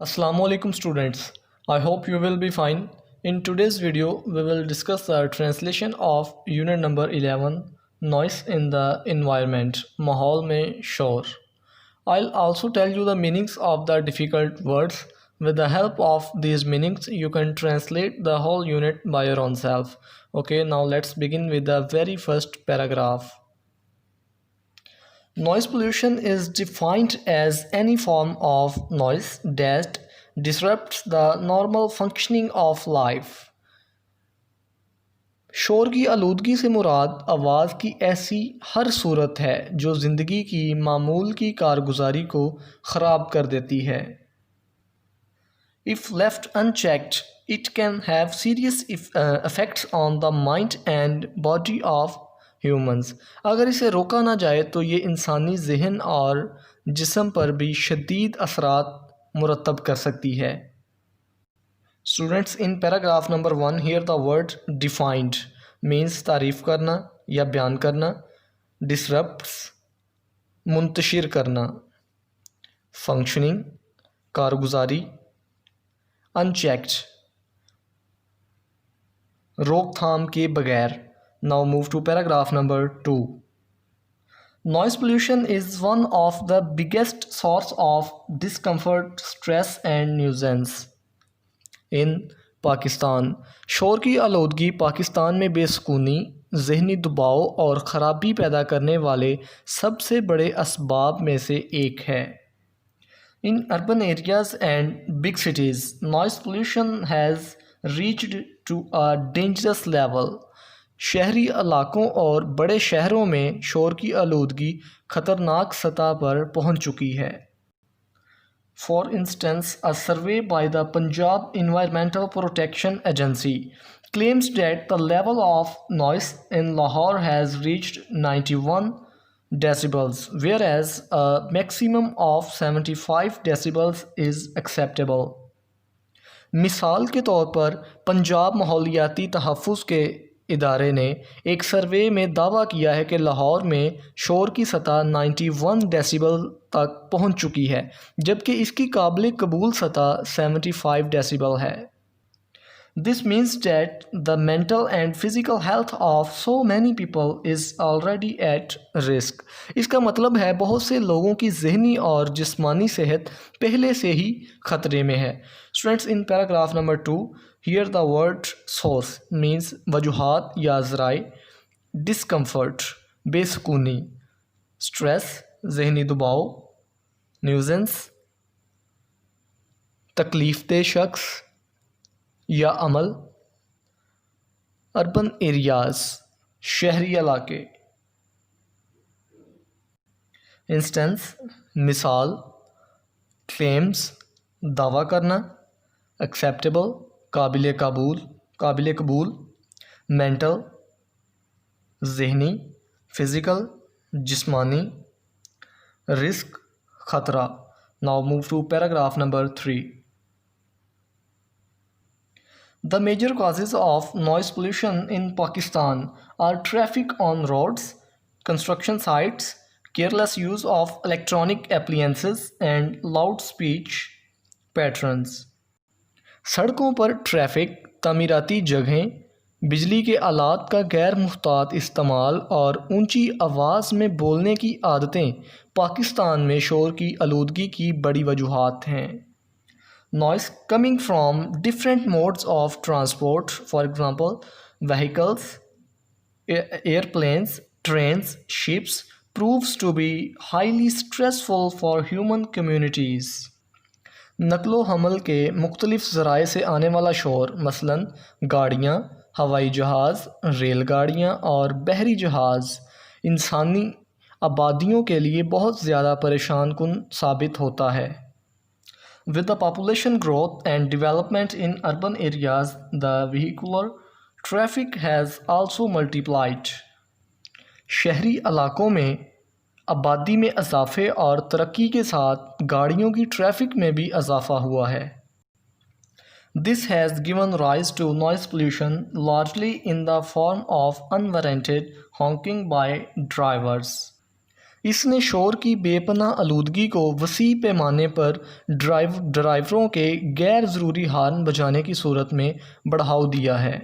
Assalamualaikum students. I hope you will be fine. In today's video, we will discuss the translation of unit number 11, noise in the environment, माहौल में शोर. I'll also tell you the meanings of the difficult words. With the help of these meanings, you can translate the whole unit by your own self. Okay, now let's begin with the very first paragraph. Noise pollution is defined as any form of noise that disrupts the normal functioning of life. शोर की आलूदगी से मुराद आवाज़ की ऐसी हर सूरत है जो ज़िंदगी की मामूल की कारगुजारी को ख़राब कर देती है. If left unchecked, it can have serious effects on the mind and body of humans. अगर इसे रोका ना जाए तो ये इंसानी जहन और जिस्म पर भी शदीद असरात मुरतब कर सकती है. Students, in paragraph number 1 here the word defined means तारीफ़ करना या बयान करना, डिसरप्ट्स मुंतशिर करना, फंक्शनिंग कारगुजारी, अनचेक्ड रोकथाम के बगैर. Now move to paragraph number 2. Noise pollution is one of the biggest source of discomfort, stress and nuisance in Pakistan. शोर की आलूदगी पाकिस्तान में बेसुकूनी, ज़हनी दबाव और ख़राबी पैदा करने वाले सबसे बड़े असबाब में से एक है. In urban areas and big cities, noise pollution has reached to a dangerous level. शहरी इलाकों और बड़े शहरों में शोर की आलूदगी ख़तरनाक सतह पर पहुंच चुकी है. For instance, a survey by the Punjab environmental protection agency claims that the level of noise in Lahore has reached 91 decibels, whereas a maximum of 75 decibels is acceptable. मिसाल के तौर पर पंजाब माहौलियाती तहफ़्फ़ुज़ के इदारे ने एक सर्वे में दावा किया है कि लाहौर में शोर की सतह 91 डेसिबल तक पहुंच चुकी है, जबकि इसकी काबिल कबूल सतह 75 डेसिबल है. This means that the mental and physical health of so many people is already at risk. इसका मतलब है बहुत से लोगों की जहनी और जिस्मानी सेहत पहले से ही ख़तरे में है. Students, in paragraph number 2 here the word source means वजूहात या ज़राए, डिस्कम्फर्ट बेसुकूनी, स्ट्रेस जहनी दबाव, न्यूजेंस तकलीफ दे शख्स या अमल, अर्बन एरियाज़ शहरी इलाके. इंस्टेंस मिसाल, क्लेम्स दावा करना, एक्सेप्टेबल काबिल कबूल, मेंटल जहनी, फिज़िकल जिस्मानी, रिस्क ख़तरा. Now move to paragraph number 3. The major causes of noise pollution in Pakistan are traffic on roads, construction sites, careless use of electronic appliances and loud speech patterns. सड़कों पर traffic, तामीराती जगहें, बिजली के आलात का गैर मुहतात इस्तेमाल और ऊंची आवाज़ में बोलने की आदतें पाकिस्तान में शोर की आलूदगी की बड़ी वजूहात हैं. Noise coming from different modes of transport, for example, vehicles, airplanes, trains, ships, proves to be highly stressful for human communities. नकलो हमल के मुख्तलिफ ज़राए से आने वाला शोर, मसलन गाड़ियाँ, हवाई जहाज़, रेलगाड़ियाँ और बहरी जहाज़ इंसानी आबादियों के लिए बहुत ज़्यादा परेशान कुन साबित होता है. With the population growth and development in urban areas, the vehicular traffic has also multiplied. शहरी इलाकों में आबादी में इजाफे और तरक्की के साथ गाड़ियों की ट्रैफिक में भी इजाफा हुआ है. This has given rise to noise pollution, largely in the form of unwarranted honking by drivers. इसने शोर की बेपनाह आलूदगी को वसी पैमाने पर ड्राइवरों के गैर ज़रूरी हॉर्न बजाने की सूरत में बढ़ावा दिया है।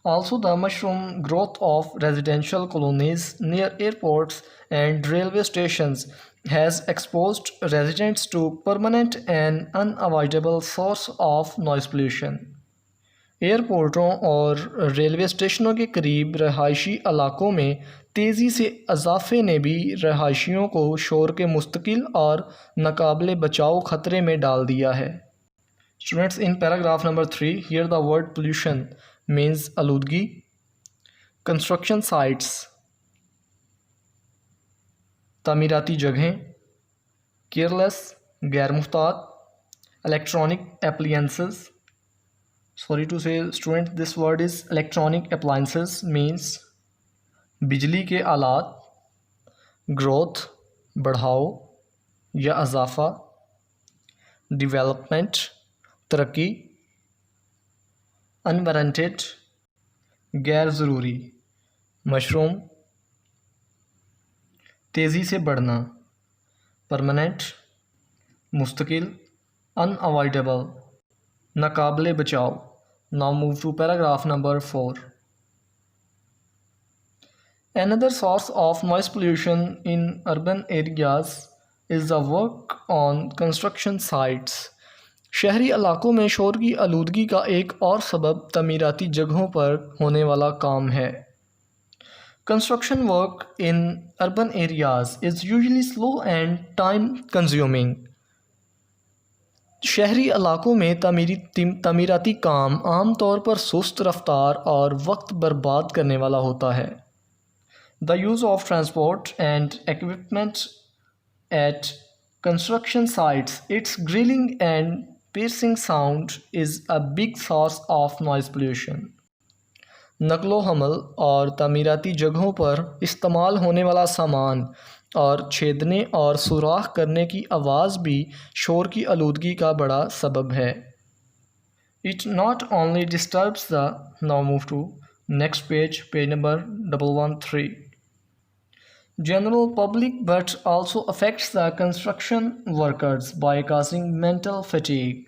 Also, the mushroom growth of residential colonies near airports and railway stations has exposed residents to permanent and unavoidable source of noise pollution. एयरपोर्टों और रेलवे स्टेशनों के करीब रहायशी इलाकों में तेज़ी से इजाफे ने भी रहायशियों को शोर के मुस्तकिल और नाकाबिले बचाव ख़तरे में डाल दिया है। Students, in paragraph number 3 here the word pollution means आलूदगी। कंस्ट्रक्शन साइट्स तामीराती जगहें, केयरलेस गैर मुहतात, electronic appliances, sorry to say student this word is electronic appliances means बिजली के आलात, ग्रोथ बढ़ाओ या इजाफा, डेवलपमेंट तरक्की, अनवारंटेड गैर ज़रूरी, मशरूम तेज़ी से बढ़ना, परमानेंट मुस्तकिल, अनअवॉइडेबल नाकाबिले बचाव। Now move to paragraph number 4. Another source of noise pollution in urban areas is the work on construction sites. शहरी इलाकों में शोर की आलूदगी का एक और सबब तमीराती जगहों पर होने वाला काम है। Construction work in urban areas is usually slow and time consuming. शहरी इलाकों में तमीराती काम आम तौर पर सुस्त रफ्तार और वक्त बर्बाद करने वाला होता है। The use of transport and equipment at construction sites, its grilling and piercing sound is a big source of noise pollution. नकलो हमल और तमीराती जगहों पर इस्तेमाल होने वाला सामान और छेदने और सुराख करने की आवाज़ भी शोर की आलूदगी का बड़ा सबब है। It not only disturbs the now move to next page number 113 general public but also affects the construction workers by causing mental fatigue.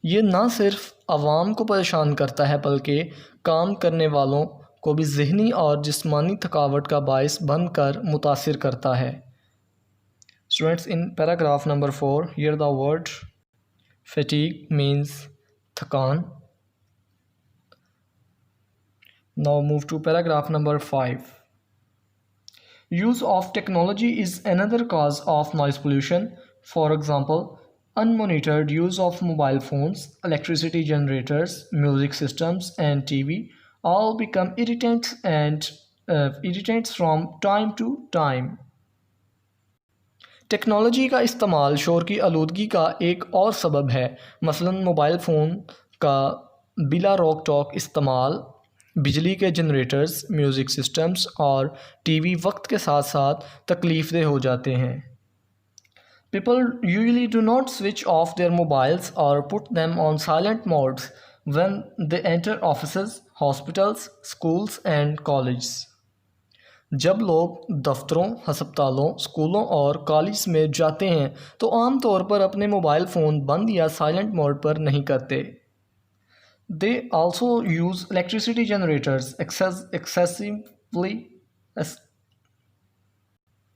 ये ना सिर्फ आवाम को परेशान करता है बल्कि काम करने वालों को भी ज़हनी और जिस्मानी थकावट का बायस बनकर मुतासिर करता है। Students, in paragraph number 4 here the word fatigue means थकान। Now move to paragraph number 5. Use of technology is another cause of noise pollution. For example, unmonitored use of mobile phones, electricity generators, music systems and TV all become irritants from time to time. Technology का इस्तेमाल शोर की आलूदगी का एक और सबब है। मसलन मोबाइल फ़ोन का बिला रोक टोक इस्तेमाल, बिजली के जनरेटर्स, म्यूज़िक सिस्टम्स और टीवी वक्त के साथ साथ तकलीफ़देह हो जाते हैं। People usually do not switch off their mobiles or put them on silent modes when they enter offices, hospitals, schools and colleges. जब लोग दफ्तरों, हस्पतालों, स्कूलों और कॉलेज में जाते हैं तो आम तौर पर अपने मोबाइल फ़ोन बंद या साइलेंट मोड पर नहीं करते। They also use electricity generators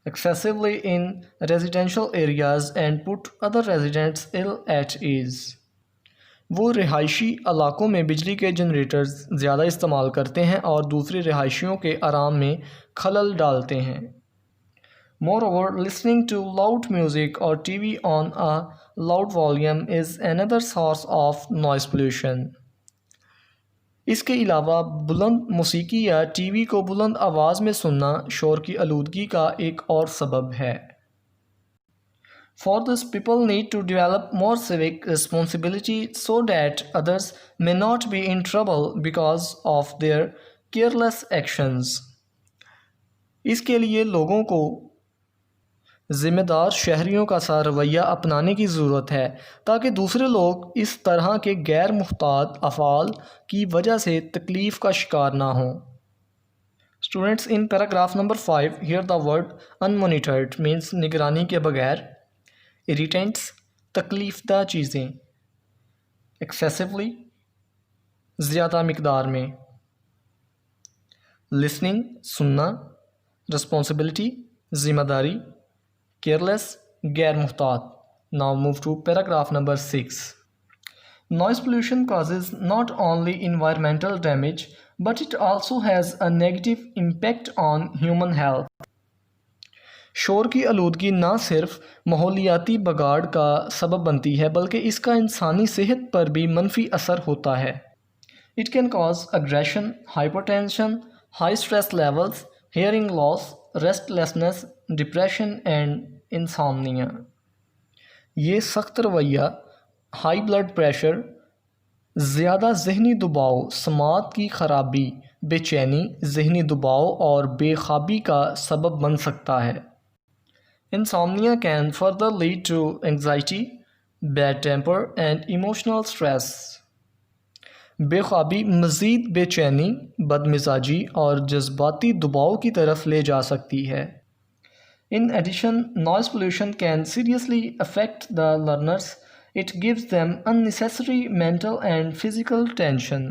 excessively in residential areas and put other residents ill at ease. वो रिहायशी इलाकों में बिजली के जनरेटर्स ज़्यादा इस्तेमाल करते हैं और दूसरे रिहायशियों के आराम में खलल डालते हैं। Moreover, listening to loud music or TV on a loud volume is another source of noise pollution. इसके अलावा बुलंद मौसीकी या टीवी को बुलंद आवाज़ में सुनना शोर की आलूदगी का एक और सबब है। For this, people need to develop more civic responsibility so that others may not be in trouble because of their careless actions. इसके लिए लोगों को ज़िम्मेदार शहरियों का सा रवैया अपनाने की ज़रूरत है ताकि दूसरे लोग इस तरह के गैर मुख्तात अफ़ाल की वजह से तकलीफ़ का शिकार ना हों। Students, in paragraph number 5, here the word unmonitored means निगरानी के बगैर, irritants तकलीफ़दा चीज़ें, excessively ज़्यादा मिकदार में, listening सुनना, responsibility ज़िम्मेदारी, careless गैर मुहतात. Now move to paragraph number 6. Noise pollution causes not only environmental damage but it also has a negative impact on human health. शोर की आलूदगी ना सिर्फ माहौलियाती बगाड़ का सबब बनती है बल्कि इसका इंसानी सेहत पर भी मनफी असर होता है. It can cause aggression, hypertension, high stress levels, hearing loss, restlessness, depression and insomnia. ये सख्त रवैया, हाई ब्लड प्रेशर, ज़्यादा जहनी दबाव, समात की खराबी, बेचैनी, जहनी दबाव और बेख्वाबी का सबब बन सकता है. Insomnia can further lead to anxiety, bad temper and emotional stress. बेख्वाबी मज़ीद बेचैनी, बदमिजाजी और जज्बाती दबाव की तरफ ले जा सकती है. In addition, noise pollution can seriously affect the learners. It gives them unnecessary mental and physical tension.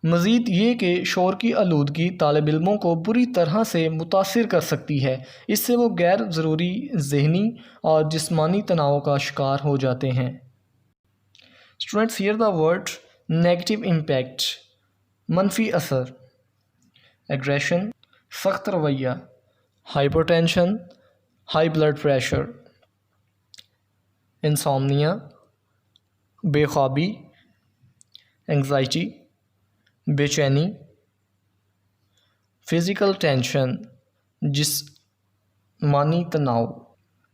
मज़ीद ये कि शोर की आलूदगी तालिब इल्मों को बुरी तरह से मुतासिर कर सकती है. इससे वो गैर ज़रूरी ज़हनी और जिस्मानी तनाव का शिकार हो जाते हैं. Students, hear the word negative impact. मनफी असर, aggression सख्त रवैया, hypertension high blood pressure, insomnia बेख्वाबी, anxiety बेचैनी, physical tension जिस्मानी तनाव.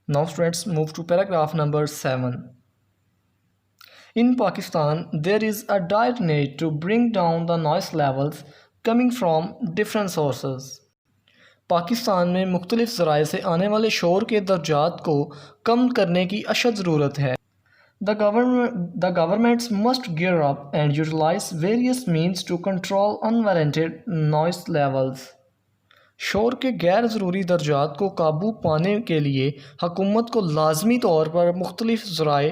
Now students, move to paragraph number 7. In Pakistan, there is a dire need to bring down the noise levels coming from different sources. Pakistan में मुख्तलिफ़ ज़राए से आने वाले शोर के दर्जात को कम करने की अशद ज़रूरत है. The governments must gear up and utilize various means to control unwarranted noise levels. शोर के गैर ज़रूरी दर्जात को काबू पाने के लिए हुकूमत को लाजमी तौर पर मुख्तलिफ़ ज़राए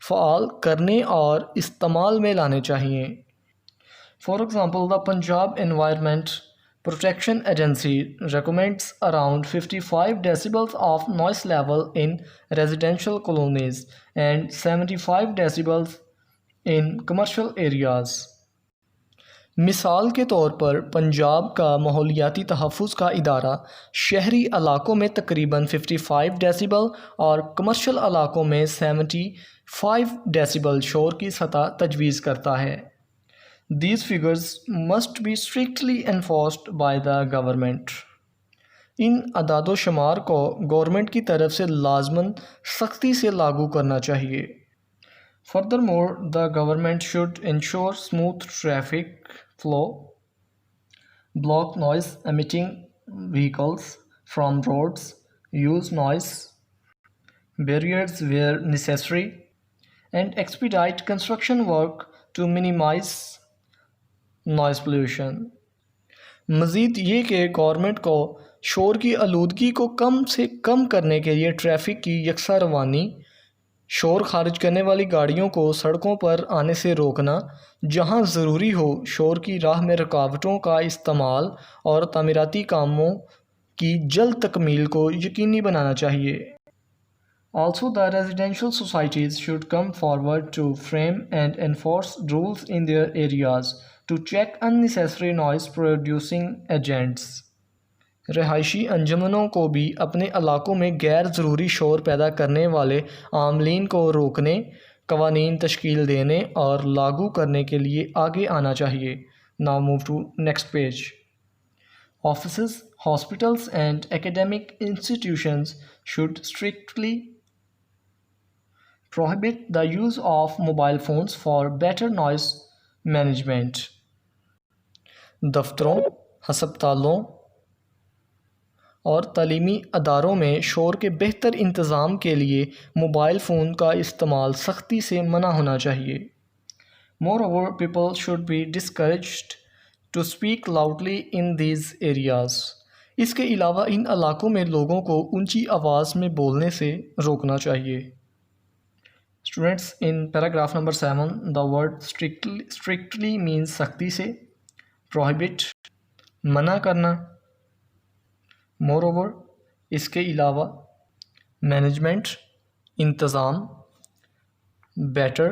फ़आल करने और इस्तेमाल में लाने चाहिए. For example, the Punjab Environment Protection Agency recommends around 55 decibels of noise level in residential colonies and 75 decibels in commercial areas. मिसाल के तौर पर पंजाब का माहौलियाती तहफ़्फ़ुज़ का इदारा शहरी इलाकों में तकरीबन 55 डेसिबल और कमर्शियल इलाकों में 75 डेसिबल शोर की सतह तजवीज़ करता है. These figures must be strictly enforced by the government. इन अदादो शुमार को गवर्नमेंट की तरफ से लाजमन सख्ती से लागू करना चाहिए. Furthermore, the government should ensure smooth traffic flow, block noise emitting vehicles from roads, use noise barriers where necessary, and expedite construction work to minimize noise pollution. मज़ीद ये कि गवर्नमेंट को शोर की आलूदगी को कम से कम करने के लिए ट्रैफिक की यकसा रवानी, शोर खारिज करने वाली गाड़ियों को सड़कों पर आने से रोकना, जहां ज़रूरी हो शोर की राह में रुकावटों का इस्तेमाल और तामीराती कामों की जल्द तकमील को यकीनी बनाना चाहिए. Also, the residential societies should come forward to frame and enforce rules in their areas to check unnecessary noise producing agents. रहायशी अंजुमनों को भी अपने इलाकों में गैर ज़रूरी शोर पैदा करने वाले आमलीन को रोकने, कवानीन तश्कील देने और लागू करने के लिए आगे आना चाहिए. Now move to next page. Offices, hospitals and academic institutions should strictly prohibit the use of mobile phones for better noise management. दफ्तरों, हस्पतालों और तालीमी अदारों में शोर के बेहतर इंतज़ाम के लिए मोबाइल फ़ोन का इस्तेमाल सख्ती से मना होना चाहिए. Moreover, people should be discouraged to speak loudly in these areas. इसके अलावा इन इलाकों में लोगों को ऊंची आवाज़ में बोलने से रोकना चाहिए. Students, in paragraph number 7, the word strictly means सख्ती से, prohibit मना करना, moreover इसके अलावा management इंतज़ाम, better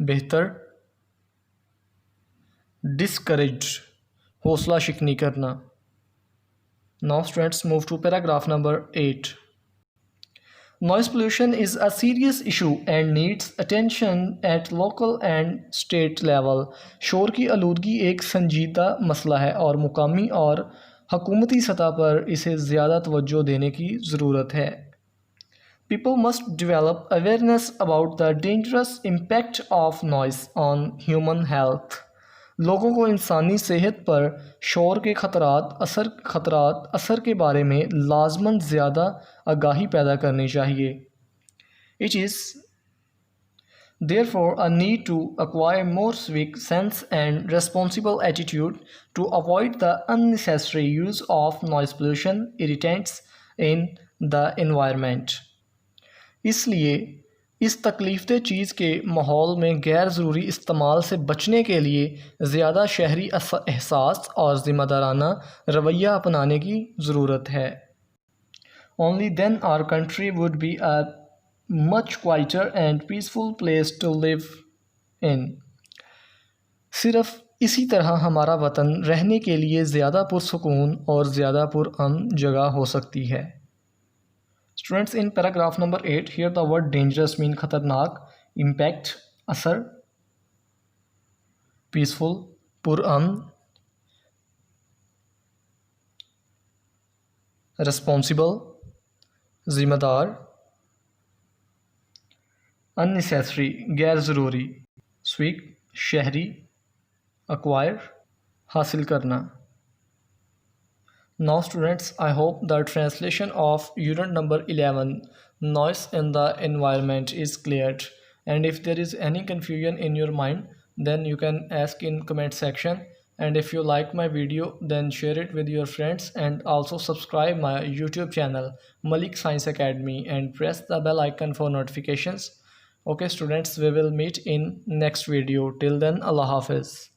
बेहतर, discourage हौसला शिकनी करना. Now students, move to paragraph number 8. Noise pollution is a serious issue and needs attention at local and state level. शोर की आलूदगी एक संजीदा मसला है और मुकामी और हुकूमती सतह पर इसे ज़्यादा तवज्जो देने की ज़रूरत है. People must develop awareness about the dangerous impact of noise on human health. लोगों को इंसानी सेहत पर शोर के खतरात असर के बारे में लाजमन ज़्यादा आगाही पैदा करनी चाहिए. It is therefore a need to acquire more civic sense and responsible attitude to avoid the unnecessary use of noise pollution irritants in the environment. इसलिए इस तकलीफ़देह चीज़ के माहौल में गैर ज़रूरी इस्तेमाल से बचने के लिए ज़्यादा शहरी एहसास और ज़िम्मेदाराना रवैया अपनाने की ज़रूरत है. Only then our country would be a much quieter and peaceful place to live in. सिर्फ़ इसी तरह हमारा वतन रहने के लिए ज़्यादा पुरसुकून और ज़्यादा पुरअमन जगह हो सकती है. Students, in paragraph number 8, here the word dangerous mean खतरनाक, impact असर, peaceful पुरअमन, responsible जिम्मेदार, unnecessary गैर ज़रूरी, civic शहरी, acquire हासिल करना. Now students, I hope the translation of unit number 11, noise in the environment, is cleared, and if there is any confusion in your mind, then you can ask in comment section, and if you like my video, then share it with your friends, and also subscribe my YouTube channel Malik Science Academy and press the bell icon for notifications. Okay students, we will meet in next video. Till then, Allah Hafiz.